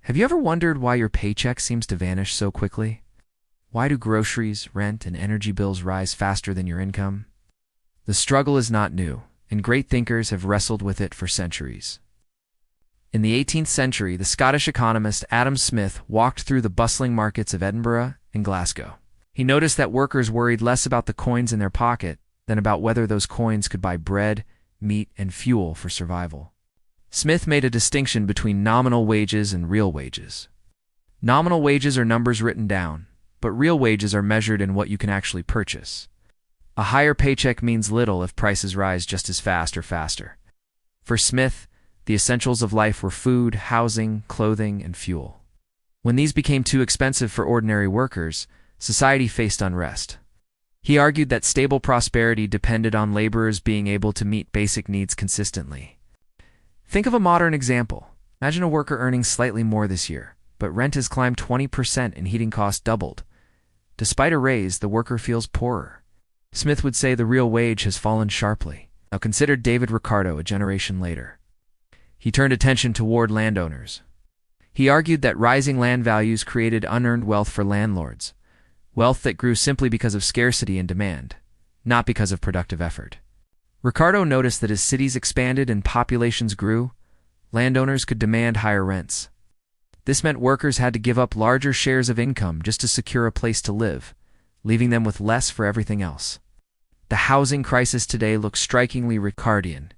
Have you ever wondered why your paycheck seems to vanish so quickly? Why do groceries, rent, and energy bills rise faster than your income? The struggle is not new, and great thinkers have wrestled with it for centuries. In the 18th century, the Scottish economist Adam Smith walked through the bustling markets of Edinburgh and Glasgow. He noticed that workers worried less about the coins in their pocket than about whether those coins could buy bread, meat, and fuel for survival. Smith made a distinction between nominal wages and real wages. Nominal wages are numbers written down, but real wages are measured in what you can actually purchase. A higher paycheck means little if prices rise just as fast or faster. For Smith, the essentials of life were food, housing, clothing, and fuel. When these became too expensive for ordinary workers, society faced unrest. He argued that stable prosperity depended on laborers being able to meet basic needs consistently. Think of a modern example. Imagine a worker earning slightly more this year, but rent has climbed 20% and heating costs doubled. Despite a raise, the worker feels poorer. Smith would say the real wage has fallen sharply. Now consider David Ricardo a generation later. He turned attention toward landowners. He argued that rising land values created unearned wealth for landlords, wealth that grew simply because of scarcity and demand, not because of productive effort. Ricardo noticed that as cities expanded and populations grew, landowners could demand higher rents. This meant workers had to give up larger shares of income just to secure a place to live, leaving them with less for everything else. The housing crisis today looks strikingly Ricardian.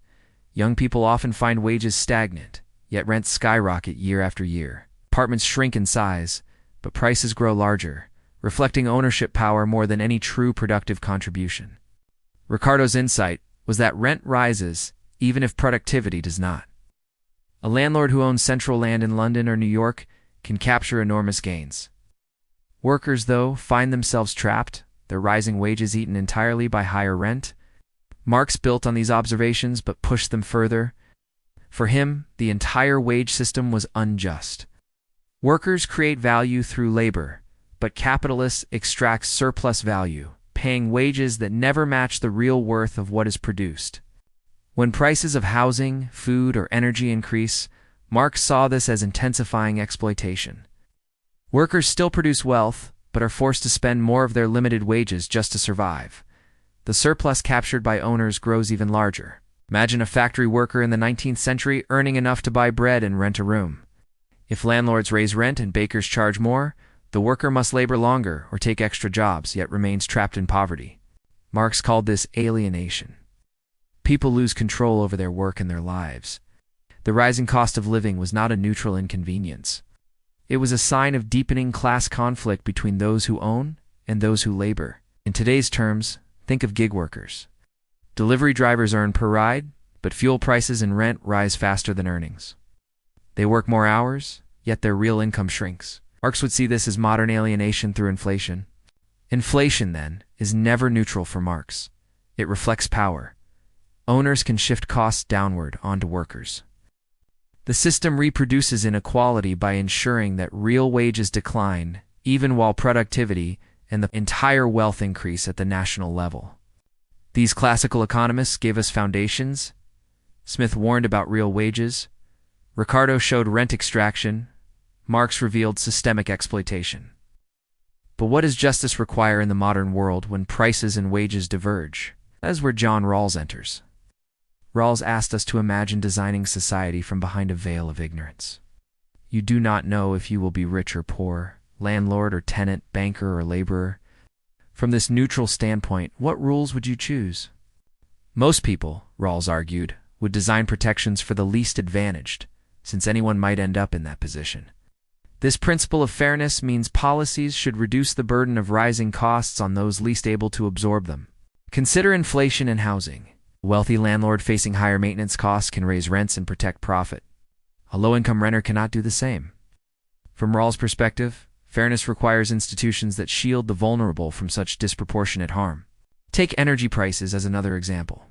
Young people often find wages stagnant, yet rents skyrocket year after year. Apartments shrink in size, but prices grow larger, reflecting ownership power more than any true productive contribution. Ricardo's insight was that rent rises even if productivity does not. A landlord who owns central land in London or New York can capture enormous gains. Workers, though, find themselves trapped, their rising wages eaten entirely by higher rent. Marx built on these observations but pushed them further. For him, the entire wage system was unjust. Workers create value through labor, but capitalists extract surplus value, paying wages that never match the real worth of what is produced. When prices of housing, food, or energy increase, Marx saw this as intensifying exploitation. Workers still produce wealth, but are forced to spend more of their limited wages just to survive. The surplus captured by owners grows even larger. Imagine a factory worker in the 19th century earning enough to buy bread and rent a room. If landlords raise rent and bakers charge more, the worker must labor longer or take extra jobs, yet remains trapped in poverty. Marx called this alienation. People lose control over their work and their lives. The rising cost of living was not a neutral inconvenience. It was a sign of deepening class conflict between those who own and those who labor. In today's terms, think of gig workers. Delivery drivers earn per ride, but fuel prices and rent rise faster than earnings. They work more hours, yet their real income shrinks. Marx would see this as modern alienation through inflation. Inflation, then, is never neutral for Marx. It reflects power. Owners can shift costs downward onto workers. The system reproduces inequality by ensuring that real wages decline, even while productivity and the entire wealth increase at the national level. These classical economists gave us foundations. Smith warned about real wages. Ricardo showed rent extraction. Marx revealed systemic exploitation. But what does justice require in the modern world when prices and wages diverge? That is where John Rawls enters. Rawls asked us to imagine designing society from behind a veil of ignorance. You do not know if you will be rich or poor, landlord or tenant, banker or laborer. From this neutral standpoint, what rules would you choose? Most people, Rawls argued, would design protections for the least advantaged, since anyone might end up in that position. This principle of fairness means policies should reduce the burden of rising costs on those least able to absorb them. Consider inflation in housing. A wealthy landlord facing higher maintenance costs can raise rents and protect profit. A low-income renter cannot do the same. From Rawls' perspective, fairness requires institutions that shield the vulnerable from such disproportionate harm. Take energy prices as another example.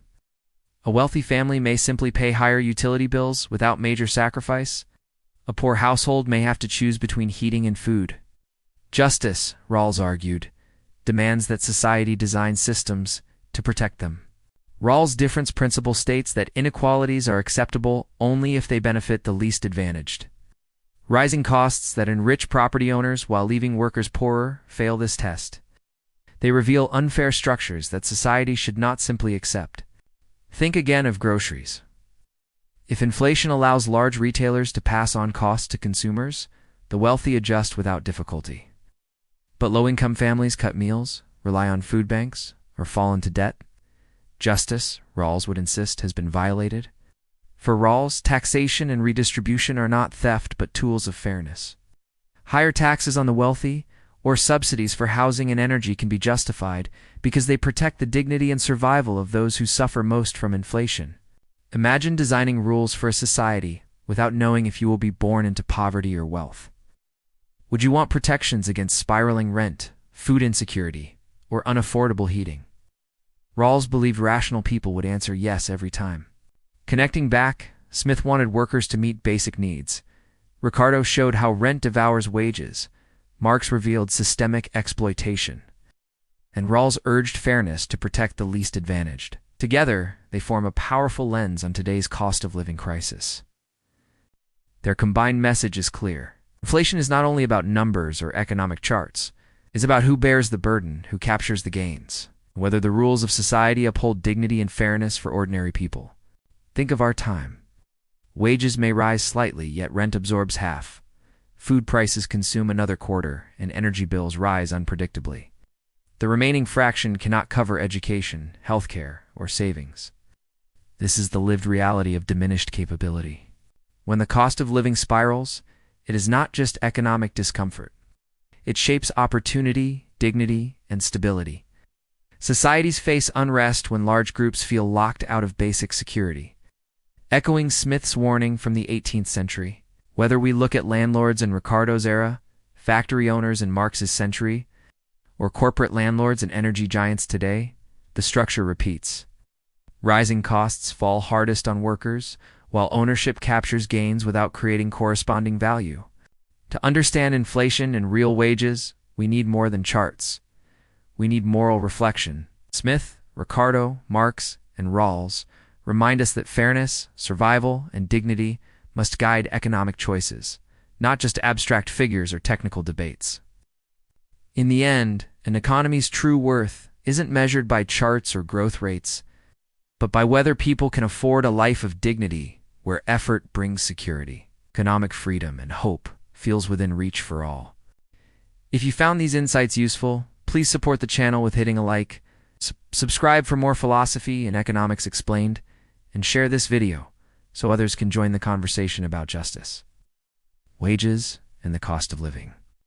A wealthy family may simply pay higher utility bills without major sacrifice. A poor household may have to choose between heating and food. Justice, Rawls argued, demands that society design systems to protect them. Rawls' difference principle states that inequalities are acceptable only if they benefit the least advantaged. Rising costs that enrich property owners while leaving workers poorer fail this test. They reveal unfair structures that society should not simply accept. Think again of groceries. If inflation allows large retailers to pass on costs to consumers, the wealthy adjust without difficulty. But low-income families cut meals, rely on food banks, or fall into debt. Justice, Rawls would insist, has been violated. For Rawls, taxation and redistribution are not theft but tools of fairness. Higher taxes on the wealthy or subsidies for housing and energy can be justified because they protect the dignity and survival of those who suffer most from inflation. Imagine designing rules for a society without knowing if you will be born into poverty or wealth. Would you want protections against spiraling rent, food insecurity, or unaffordable heating? Rawls believed rational people would answer yes every time. Connecting back, Smith wanted workers to meet basic needs. Ricardo showed how rent devours wages. Marx revealed systemic exploitation. And Rawls urged fairness to protect the least advantaged. Together, they form a powerful lens on today's cost of living crisis. Their combined message is clear. Inflation is not only about numbers or economic charts. It's about who bears the burden, who captures the gains, and whether the rules of society uphold dignity and fairness for ordinary people. Think of our time. Wages may rise slightly, yet rent absorbs half. Food prices consume another quarter, and energy bills rise unpredictably. The remaining fraction cannot cover education, healthcare, or savings. This is the lived reality of diminished capability. When the cost of living spirals, it is not just economic discomfort. It shapes opportunity, dignity, and stability. Societies face unrest when large groups feel locked out of basic security. Echoing Smith's warning from the 18th century, whether we look at landlords in Ricardo's era, factory owners in Marx's century, or corporate landlords and energy giants today, the structure repeats. Rising costs fall hardest on workers, while ownership captures gains without creating corresponding value. To understand inflation and real wages, we need more than charts. We need moral reflection. Smith, Ricardo, Marx, and Rawls remind us that fairness, survival, and dignity must guide economic choices, not just abstract figures or technical debates. In the end, an economy's true worth isn't measured by charts or growth rates, but by whether people can afford a life of dignity where effort brings security, economic freedom, and hope feels within reach for all. If you found these insights useful, please support the channel with hitting a like, subscribe for more philosophy and economics explained, and share this video so others can join the conversation about justice, wages, and the cost of living.